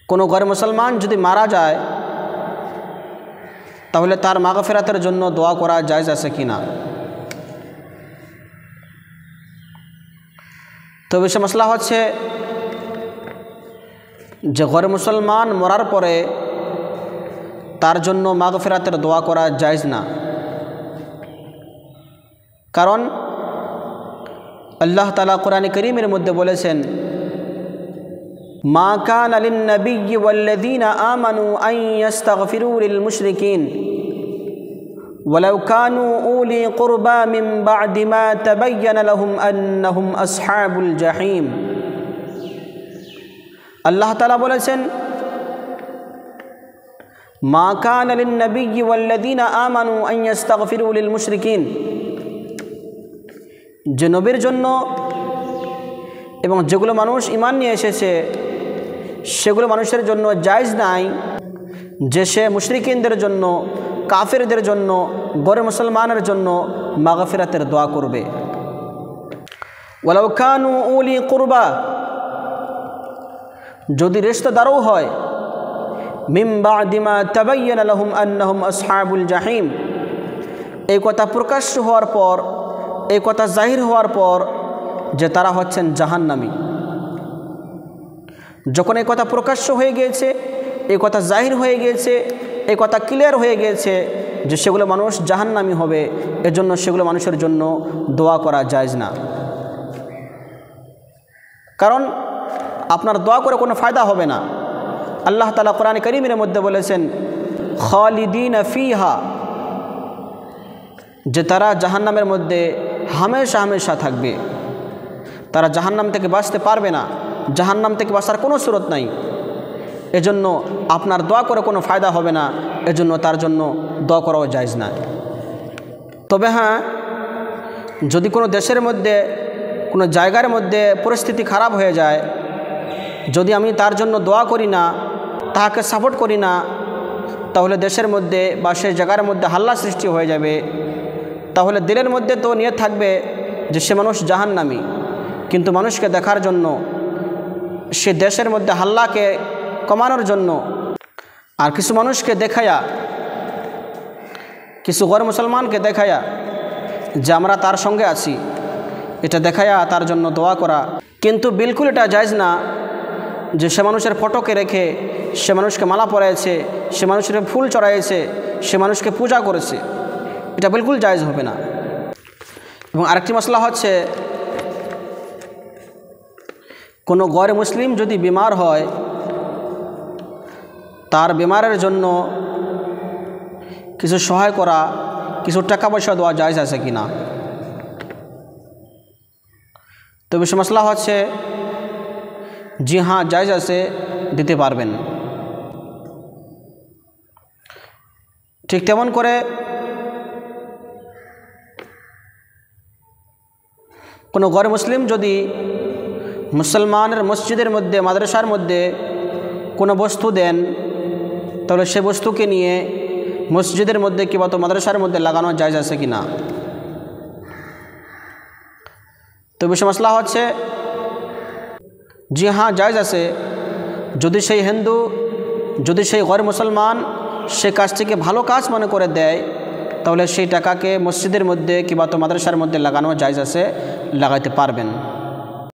কোনো গैर মুসলমান যদি মারা যায় তাহলে তার মাগফিরাতের জন্য দোয়া করা জায়েজ আছে কিনা। তো বিষয় মশলা হচ্ছে যে গैर মুসলমান মরার পরে তার জন্য মাগফিরাতের দোয়া করা জায়েজ না, কারণ আল্লাহ তাআলা কোরআনে কারীমের মধ্যে বলেছেন মা কানা লিন-নাবিয়্যি ওয়াল্লাযীনা আমানু আন ইস্তাগফিরু লিল-মুশরিকিন ওয়ালাউ কানু উলি কুরবা মিন বা'দি মা তাবায়্যানা লাহুম আন্নাহুম আসহাবুল জাহিম। আল্লাহ তাআলা বলেছেন মা কানা লিন-নাবিয়্যি ওয়াল্লাযীনা আমানু আন ইস্তাগফিরু লিল-মুশরিকিন, যে নবীর জন্য এবং যেগুলো মানুষ ঈমান নিয়ে এসেছে সেগুলো মানুষের জন্য জায়েজ নাই যে সে মুশরিকিনদের জন্য, কাফেরদের জন্য, গैर মুসলমানের জন্য মাগফিরাতের দোয়া করবে। ওয়ালাউ কানু উলি কুরবা, যদি রিশতেদারও হয়, মিন বা'দি মা তাবায়্যানা লাহুম আন্নাহুম আসহাবুল জাহিম, এই কথা প্রকাশ্য হওয়ার পর, এই কথা জাহির হওয়ার পর যে তারা হচ্ছেন জাহান্নামী। যখন এই কথা প্রকাশ্য হয়ে গিয়েছে, এই কথা জাহির হয়ে গিয়েছে, এই কথা ক্লিয়ার হয়ে গিয়েছে যে সেগুলো মানুষ জাহান্নামী হবে, এজন্য সেগুলো মানুষের জন্য দোয়া করা জায়েজ না। কারণ আপনার দোয়া করে কোনো ফায়দা হবে না। আল্লাহ তাআলা কোরআনে কারীমের মধ্যে বলেছেন খালিদিনা ফিহা, যে তারা জাহান্নামের মধ্যে হামেশা হামেশা থাকবে, তারা জাহান্নাম থেকে বাঁচতে পারবে না, জাহান্নাম থেকে বাঁচার কোনো সুরত নাই। এজন্য আপনার দোয়া করে কোনো ফায়দা হবে না, এজন্য তার জন্য দোয়া করাও জায়েজ না। তবে হ্যাঁ, যদি কোনো দেশের মধ্যে, কোনো জায়গার মধ্যে পরিস্থিতি খারাপ হয়ে যায়, যদি আমি তার জন্য দোয়া করি না, তাহাকে সাপোর্ট করি না, তাহলে দেশের মধ্যে বা সেই জায়গার মধ্যে হাল্লা সৃষ্টি হয়ে যাবে। তাহলে দিলের মধ্যে তো নিয়ে থাকবে যে সে মানুষ জাহান্নামী, কিন্তু মানুষকে দেখার জন্য, সে দেশের মধ্যে হাল্লাকে কমানোর জন্য আর কিছু মানুষকে দেখায়া, কিছু গैर মুসলমানকে দেখায়া যে আমরা তার সঙ্গে আছি, এটা দেখায়া তার জন্য দোয়া করা, কিন্তু বিলকুল এটা জায়েজ না যে সে মানুষের ফটোকে রেখে সে মানুষকে মালা পরাইছে, সে মানুষের ফুল চড়াইছে, সে মানুষকে পূজা করেছে, এটা বিলকুল জায়েজ হবে না। এবং আরেকটি মশলা হচ্ছে কোনো গैर মুসলিম যদি বিমার হয়, তার বিমারের জন্য কিছু সহায় করা, কিছু টাকা পয়সা দেওয়া জায়েজ আছে কি না। তো বিষয় মশলা হচ্ছে জি হ্যাঁ জায়েজ আছে, দিতে পারবেন। ঠিক তেমন করে কোনো গैर মুসলিম যদি মুসলমানের মসজিদের মধ্যে, মাদ্রাসার মধ্যে কোনো বস্তু দেন, তাহলে সে বস্তুকে নিয়ে মসজিদের মধ্যে কিংবা তো মাদ্রাসার মধ্যে লাগানো জায়েজ আছে কি না। তো বিষয় মশলা হচ্ছে জি হ্যাঁ জায়েজ আছে, যদি সেই হিন্দু, যদি সেই গैर মুসলমান সে কাজটিকে ভালো কাজ মনে করে দেয়, তাহলে সেই টাকাকে মসজিদের মধ্যে কিংবা তো মাদ্রাসার মধ্যে লাগানো জায়েজ আছে, লাগাইতে পারবেন।